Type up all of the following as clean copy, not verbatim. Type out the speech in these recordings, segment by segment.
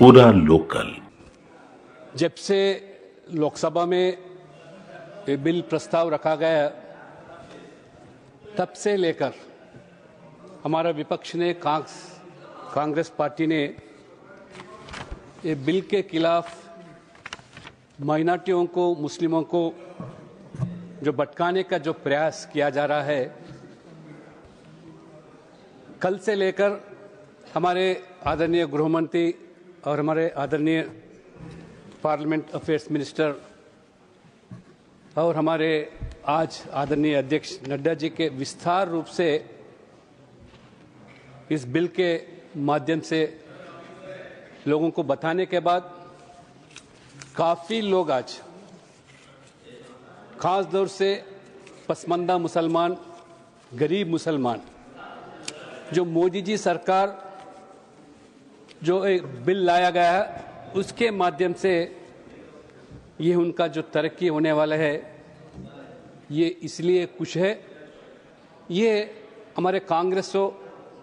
पूरा लोकल। जब से लोकसभा में ये बिल प्रस्ताव रखा गया तब से लेकर हमारा विपक्ष ने कांग्रेस पार्टी ने ये बिल के खिलाफ माइनॉरिटियों को, मुस्लिमों को जो भटकाने का जो प्रयास किया जा रहा है, कल से लेकर हमारे आदरणीय गृहमंत्री और हमारे आदरणीय पार्लियामेंट अफेयर्स मिनिस्टर और हमारे आज आदरणीय अध्यक्ष नड्डा जी के विस्तार रूप से इस बिल के माध्यम से लोगों को बताने के बाद काफी लोग आज खास तौर से पसमानदा मुसलमान, गरीब मुसलमान, जो मोदी जी सरकार जो एक बिल लाया गया है उसके माध्यम से ये उनका जो तरक्की होने वाला है, ये इसलिए खुश है। ये हमारे कांग्रेस हो,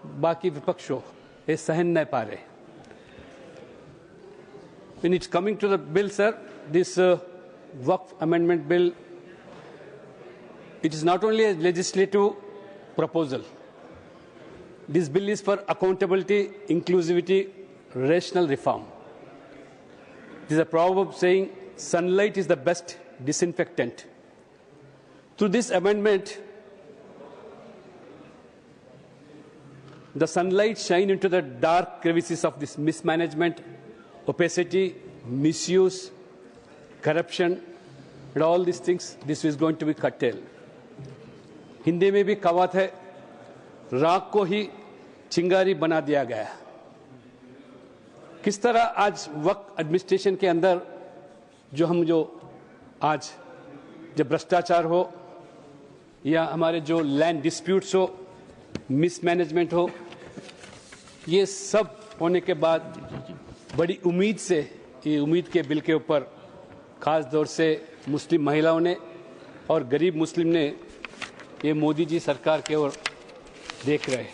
बाकी विपक्ष हो, ये सहन नहीं पा रहे। When it's coming to the bill, sir, this Waqf Amendment Bill, it is not only a legislative proposal. This bill is for accountability, inclusivity, rational reform. There is a proverb saying, sunlight is the best disinfectant. Through this amendment, the sunlight shine into the dark crevices of this mismanagement, opacity, misuse, corruption, and all these things. This is going to be curtailed. Hindi में भी कहावत है, राख को ही चिंगारी बना दिया गया। किस तरह आज वक्त एडमिनिस्ट्रेशन के अंदर जो आज जब भ्रष्टाचार हो या हमारे जो लैंड डिस्प्यूट्स हो, मिसमैनेजमेंट हो, ये सब होने के बाद बड़ी उम्मीद से ये उम्मीद के बिल के ऊपर खास तौर से मुस्लिम महिलाओं ने और गरीब मुस्लिम ने ये मोदी जी सरकार की ओर देख रहे हैं।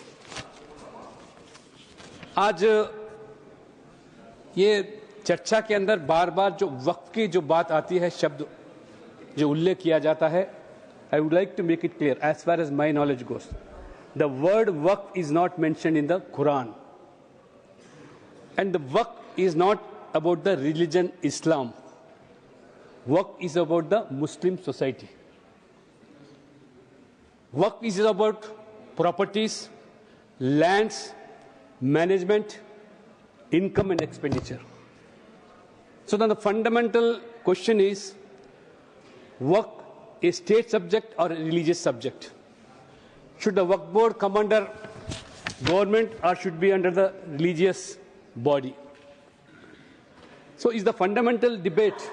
आज ये चर्चा के अंदर बार बार जो वक्फ की जो बात आती है, शब्द जो उल्लेख किया जाता है, I would like to make it clear as far as my knowledge goes, the word waqf is not mentioned in the Quran, and the waqf is not about the religion Islam. Waqf is about the Muslim society. Waqf is about properties, lands, management, income and expenditure. So then the fundamental question is, waqf a state subject or a religious subject? Should the waqf board come under government or should be under the religious body? So is the fundamental debate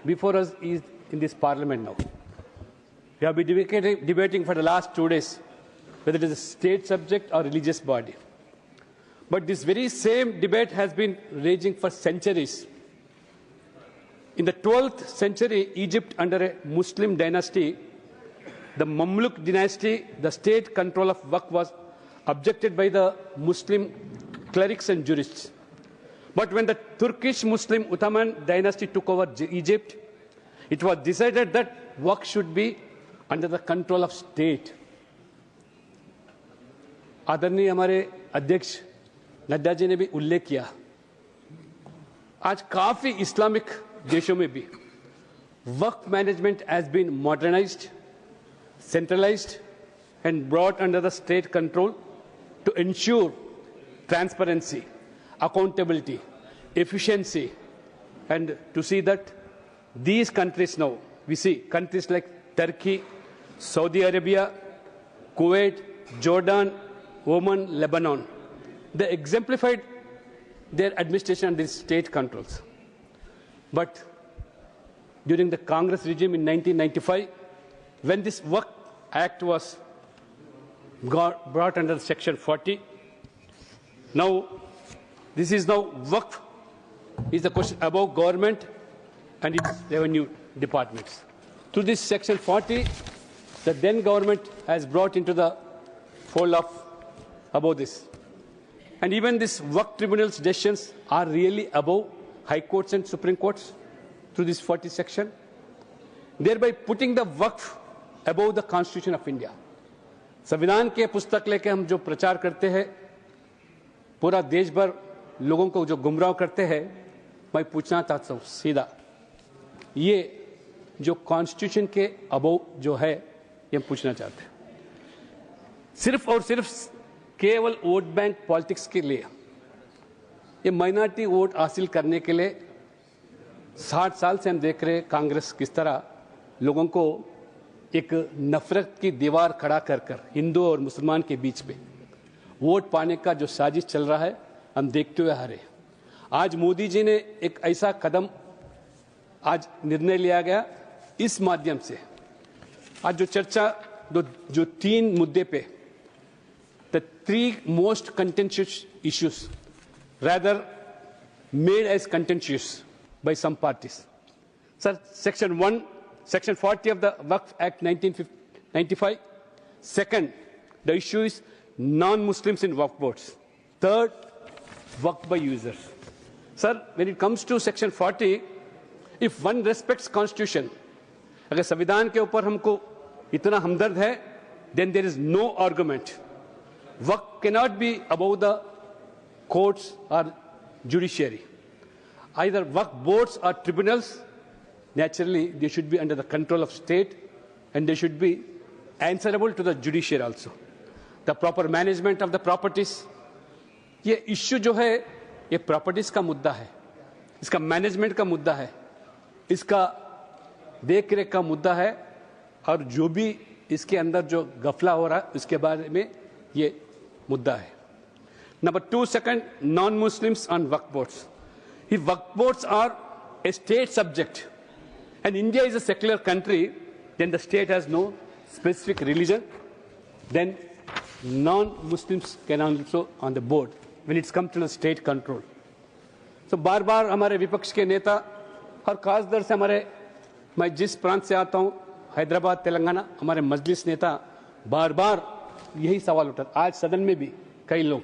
before us is in this parliament now. We have been debating for the last 2 days whether it is a state subject or religious body. But this very same debate has been raging for centuries. In the 12th century, Egypt under a Muslim dynasty, the Mamluk dynasty, the state control of waqf was objected by the Muslim clerics and jurists. But when the Turkish Muslim Ottoman dynasty took over Egypt, it was decided that waqf should be under the control of state. आदरणीय हमारे अध्यक्ष नड्डा जी ने भी उल्लेख किया, आज काफी Islamic देशों में भी वक्फ management has been modernised, centralized and brought under the state control to ensure transparency, accountability, efficiency, and to see that these countries now, we see countries like Turkey, Saudi Arabia, Kuwait, Jordan, Oman, Lebanon, they exemplified their administration and these state controls. But during the Congress regime in 1995, when this Waqf Act was brought under Section 40, now this is now Waqf is a question about government and its revenue departments. Through this Section 40, the then government has brought into the fold of about this. And even this Waqf Tribunal's decisions are really above High Courts and Supreme Courts through this 40 section, thereby putting the Waqf above the Constitution of India. संविधान के पुस्तक लेके हम जो प्रचार करते हैं, पूरा देश भर लोगों को जो गुमराह करते हैं, मैं पूछना चाहता हूँ सीधा, ये जो कॉन्स्टिट्यूशन के अबव जो है, ये हम पूछना चाहते हैं। सिर्फ और सिर्फ केवल वोट बैंक पॉलिटिक्स के लिए, ये माइनॉरिटी वोट हासिल करने के लिए 60 साल से हम देख रहे हैं कांग्रेस किस तरह लोगों को एक नफरत की दीवार खड़ा कर कर हिंदू और मुसलमान के बीच में वोट पाने का जो साजिश चल रहा है, हम देखते हुए आ रहे हैं। आज मोदी जी ने एक ऐसा कदम आज निर्णय लिया गया, इस माध्यम से आज जो चर्चा जो 3 मुद्दे पे, the 3 most contentious issues rather made as contentious by some parties. Sir, Section 1, Section 40 of the Waqf Act 1995. Second, the issue is non-Muslims in Waqf boards. Third, Waqf by users. Sir, when it comes to Section 40, if one respects Constitution, अगर संविधान के ऊपर हमको इतना हमदर्द है, then there is no argument. Waqf cannot be above the courts or judiciary. Either Waqf boards or tribunals, naturally they should be under the control of state and they should be answerable to the judiciary also. The proper management of the properties, ये issue जो है ये properties का मुद्दा है, इसका management का मुद्दा है, इसका देख रेख का मुद्दा है, और जो भी इसके अंदर जो गफला हो रहा है उसके बारे में ये मुद्दा है। Number 2, second, non-Muslims on Waqf boards. If Waqf boards are a state subject and India is a secular country, then the state has no specific religion, then non-Muslims can also on the board when it's come to the state control. So बार-बार हमारे विपक्ष के नेता और खासतौर से हमारे, मैं जिस प्रांत से आता हूँ हैदराबाद तेलंगाना, हमारे मजलिस नेता बार-बार यही सवाल उठा। आज सदन में भी कई लोग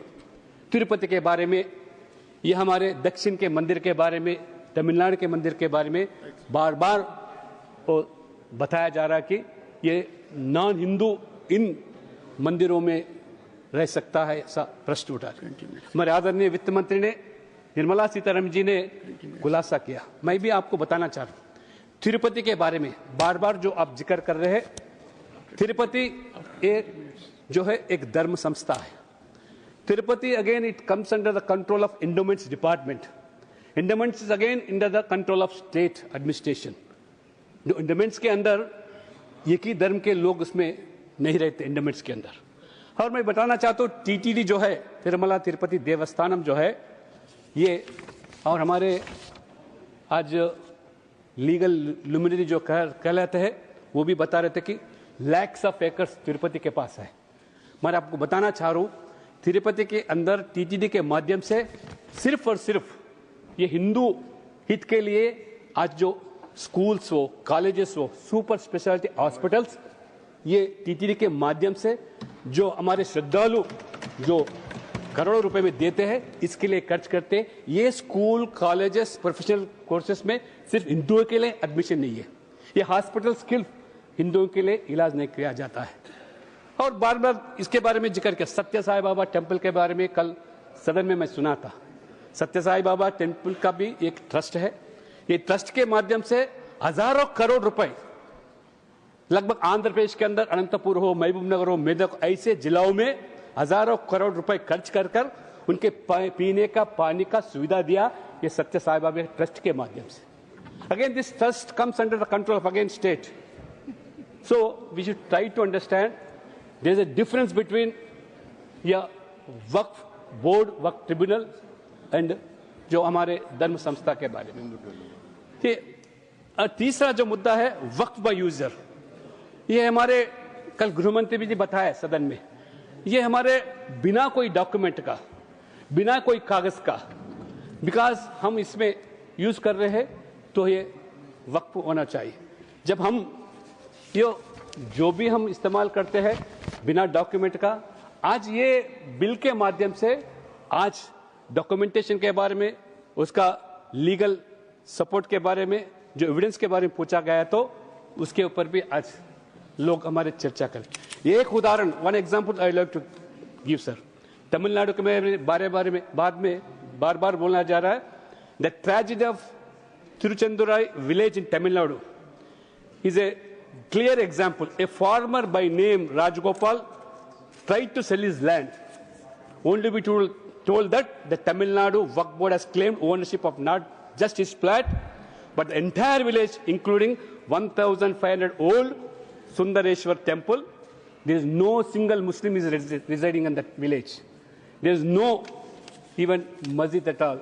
तिरुपति के बारे में, ये हमारे दक्षिण के मंदिर के बारे में, तमिलनाडु के मंदिर के बारे में बार-बार बताया जा रहा है कि ये नॉन हिंदू इन मंदिरों में रह सकता है, ऐसा प्रश्न उठा। हमारे आदरणीय वित्त मंत्री ने, निर्मला सीतारमण जी ने खुलासा किया। मैं भी आपको बताना चाह रहा हूँ तिरुपति के बारे में, बार-बार जो आप जिक्र कर रहे हैं, तिरुपति जो है एक धर्म संस्था है। Tirupati again it comes under the control of endowments department. Endowments is again under the control of state administration. जो एंडोमेंट्स के अंदर एक ही धर्म के लोग उसमें नहीं रहते एंडोमेंट्स के अंदर। और मैं बताना चाहता हूँ टीटीडी जो है, तिरुमला तिरुपति देवस्थानम जो है ये, और हमारे आज लीगल लुमिनरी जो कहलाते हैं वो भी बता रहे थे कि लैक्स ऑफ एकर्स तिरुपति के पास है। मैं आपको बताना चाह रहा हूँ तिरुपति के अंदर टीटीडी के माध्यम से सिर्फ और सिर्फ ये हिंदू हित के लिए आज जो स्कूल्स हो, कॉलेजेस हो, सुपर स्पेशलिटी हॉस्पिटल्स, ये टीटीडी के माध्यम से जो हमारे श्रद्धालु जो करोड़ों रुपए में देते हैं इसके लिए खर्च करते हैं। ये स्कूल, कॉलेजेस, प्रोफेशनल कोर्सेज में सिर्फ हिंदुओं के लिए एडमिशन नहीं है, ये हॉस्पिटल सिर्फ हिंदुओं के लिए इलाज नहीं किया जाता है। और बार बार इसके बारे में जिक्र किया। सत्य साई बाबा टेम्पल के बारे में कल सदन में मैं सुना था। सत्य साई बाबा टेम्पल का भी एक ट्रस्ट है। ये ट्रस्ट के माध्यम से हजारों करोड़ रुपए लगभग आंध्र प्रदेश के अंदर अनंतपुर हो, महबूब नगर हो, मेदक, ऐसे जिलाओं में हजारों करोड़ रुपए खर्च कर कर उनके पीने का पानी का सुविधा दिया, ये सत्य साई बाबा ट्रस्ट के माध्यम से। Again this trust comes under the control of again state. So we should try to understand there is a difference between या वक्फ बोर्ड, वक्फ ट्रिब्यूनल एंड जो हमारे धर्म संस्था के बारे में। तीसरा जो मुद्दा है वक्फ बाय यूजर, ये हमारे कल गृहमंत्री जी बताया सदन में, ये हमारे बिना कोई डॉक्यूमेंट का, बिना कोई कागज का, बिकॉज हम इसमें यूज कर रहे हैं तो ये वक्फ होना चाहिए। जब हम ये जो भी हम इस्तेमाल करते हैं बिना डॉक्यूमेंट का, आज ये बिल के माध्यम से आज डॉक्यूमेंटेशन के बारे में, उसका लीगल सपोर्ट के बारे में, जो एविडेंस के बारे में पूछा गया, तो उसके ऊपर भी आज लोग हमारे चर्चा करें। एक उदाहरण, one example I like to give sir. Tamil Nadu के बार बार बोलना जा रहा है, the tragedy of Tiruchendurai village in Tamil Nadu is a clear example. A farmer by name Rajgopal tried to sell his land, only be told that the Tamil Nadu Waqf Board has claimed ownership of not just his plot, but the entire village, including 1,500 old Sundareshwar temple. There is no single Muslim is residing in that village. There is no even masjid at all.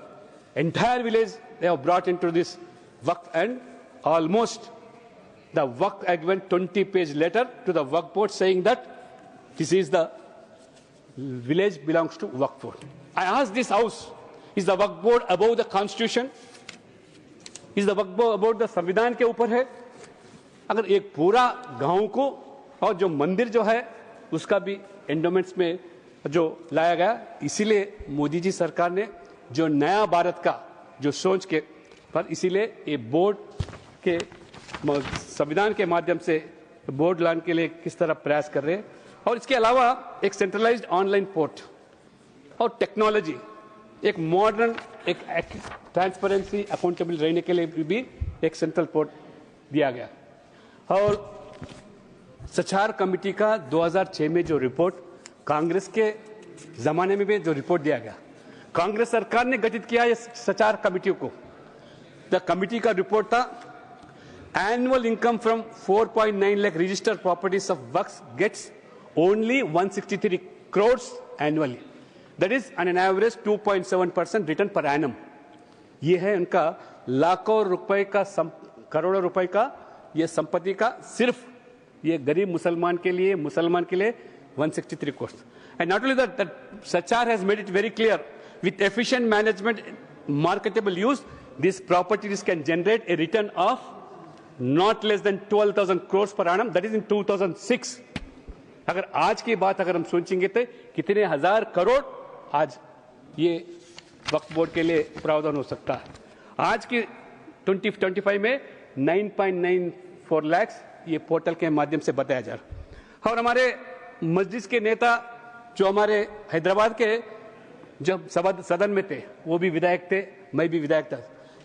Entire village they have brought into this Waqf, and almost the Waqf Act went 20-page letter to the Waqf Board saying that this is the village belongs to Waqf Board. I asked this house, is the Waqf Board above the Constitution? Is the Waqf Board above the संविधान के ऊपर है? अगर एक पूरा गांव को और जो मंदिर जो है उसका भी एंडोमेंट्स में जो लाया गया, इसीलिए मोदी जी सरकार ने जो नया भारत का जो सोच के पर इसीलिए ये बोर्ड के संविधान के माध्यम से बोर्ड लाने के लिए किस तरह प्रयास कर रहे हैं। और इसके अलावा एक सेंट्रलाइज्ड ऑनलाइन पोर्ट और टेक्नोलॉजी, एक मॉडर्न, एक ट्रांसपेरेंसी, अकाउंटेबल रहने के लिए भी एक सेंट्रल पोर्ट दिया गया। और सचार कमेटी का 2006 में जो रिपोर्ट, कांग्रेस के जमाने में भी जो रिपोर्ट दिया गया, कांग्रेस सरकार ने गठित किया ये सचार कमेटी को। द कमेटी का रिपोर्ट था, annual income from 4.9 lakh registered properties of Waqf gets only 163 crores annually. That is on an average 2.7% return per annum. ये है उनका लाखों रुपए का, करोड़ों रुपए का ये संपत्ति का, सिर्फ ये गरीब मुसलमान के लिए 163 crores. And not only that, Sachar has made it very clear, with efficient management, marketable use, these properties can generate a return of not less than 12,000 crores per annum. That is in 2006. अगर आज की बात अगर हम सोचेंगे तो कितने हजार करोड़ आज ये वक्फ बोर्ड के लिए प्रावधान हो सकता है। आज की 2025 में 9.94 लाख ये पोर्टल के माध्यम से बताया जा रहा। और हमारे मस्जिद के नेता जो हमारे हैदराबाद के जब सदन में थे, वो भी विधायक थे, मैं भी विधायक था,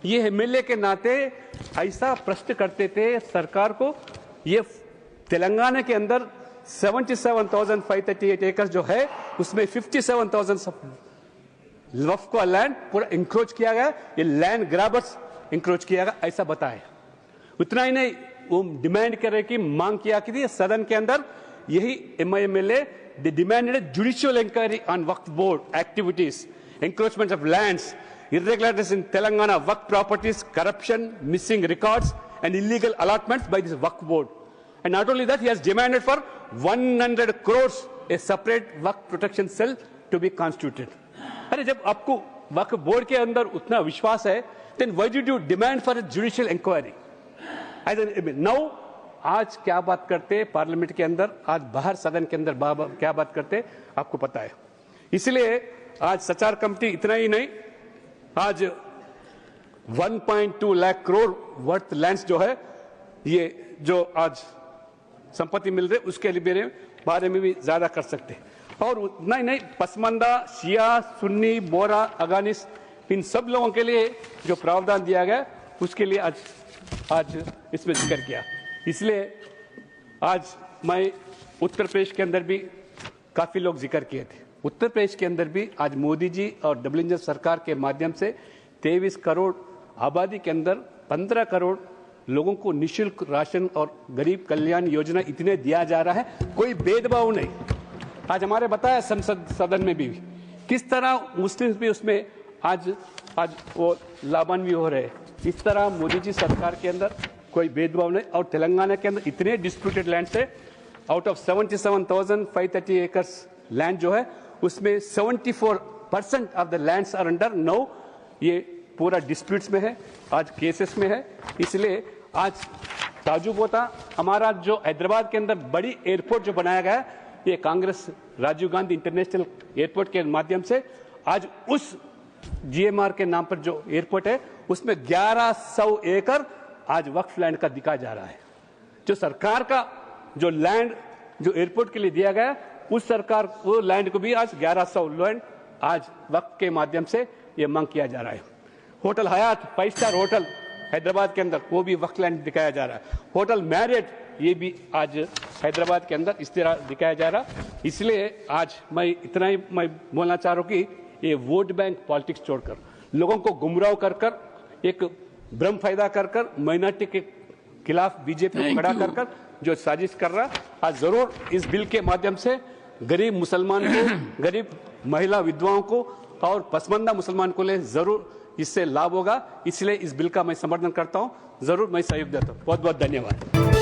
ये एमएलए के नाते ऐसा प्रश्न करते थे सरकार को, ये तेलंगाना के अंदर 77,538 एकड़ जो है उसमें 57,000 वक्फ का लैंड पूरा इंक्रोच किया गया, ये लैंड ग्रैबर्स इंक्रोच किया गया, ऐसा बताया। उतना ही नहीं, वो डिमांड कर रहे कि मांग किया कि थी सदन के अंदर, यही MIM MLA they demanded judicial inquiry on Waqf board activities, encroachment of lands, irregularities in Telangana Waqf properties, corruption, missing records, and illegal allotments by this Waqf board. And not only that, he has demanded for 100 crores a separate Waqf protection cell to be constituted. अरे जब आपको वक्फ board के अंदर उतना विश्वास है, then why did you demand for a judicial inquiry? Now आज क्या बात करते पार्लियामेंट के अंदर, आज बाहर सदन के अंदर क्या बात करते आपको पता है। इसलिए आज सचार कमेटी इतना ही नहीं, आज 1.2 लाख करोड़ वर्थ लैंड्स जो है, ये जो आज संपत्ति मिल रही उसके लिए बारे में भी ज्यादा कर सकते। और उतना ही नहीं, पसमानदा, शिया, सुन्नी, बोरा, अगानिस, इन सब लोगों के लिए जो प्रावधान दिया गया उसके लिए आज इसमें जिक्र किया। इसलिए आज मैं उत्तर प्रदेश के अंदर भी काफी लोग जिक्र किए थे। उत्तर प्रदेश के अंदर भी आज मोदी जी और डबल इंजन सरकार के माध्यम से 23 करोड़ आबादी के अंदर 15 करोड़ लोगों को निःशुल्क राशन और गरीब कल्याण योजना इतने दिया जा रहा है, कोई भेदभाव नहीं। आज हमारे बताया संसद सदन में भी किस तरह मुस्लिम भी उसमें आज वो लाभान्वित हो रहे हैं। इस तरह मोदी जी सरकार के अंदर कोई भेदभाव नहीं। और तेलंगाना के अंदर इतने डिस्प्यूटेड लैंड है, आउट ऑफ 77,530 एकर्स लैंड जो है उसमें 74% of the lands are under no, ये पूरा डिस्प्यूट्स में है, आज केसेस में है। इसलिए आज ताजुबोता हमारा जो हैदराबाद के अंदर बड़ी एयरपोर्ट जो बनाया गया है, ये कांग्रेस राजीव गांधी इंटरनेशनल एयरपोर्ट के माध्यम से आज उस GMR के नाम पर जो एयरपोर्ट है उसमें 1100 एकड़ आज वक्फ लैंड का दिखाया जा रहा है। जो सरकार का जो लैंड जो एयरपोर्ट के लिए दिया गया उस सरकार वो लैंड को भी आज 1100 लैंड आज वक्फ के माध्यम से ये मांग किया जा रहा है। Hotel Hyatt 5 star hotel Hyderabad के अंदर वो भी वक्फ लैंड दिखाया जा रहा है। होटल मैरियट ये भी आज हैदराबाद के अंदर इस तरह दिखाया जा रहा। इसलिए आज मैं इतना ही मैं बोलना चाह रहा हूँ कि ये वोट बैंक पॉलिटिक्स छोड़कर लोगों को गुमराह कर कर एक भ्रम फायदा कर कर माइनॉरिटी के खिलाफ बीजेपी को खड़ा कर कर जो साजिश कर रहा, आज जरूर इस बिल के माध्यम से गरीब मुसलमान को, गरीब महिला विधवाओं को और पसमानदा मुसलमान को ले जरूर इससे लाभ होगा। इसलिए इस बिल का मैं समर्थन करता हूं, जरूर मैं सहयोग देता हूं। बहुत बहुत धन्यवाद।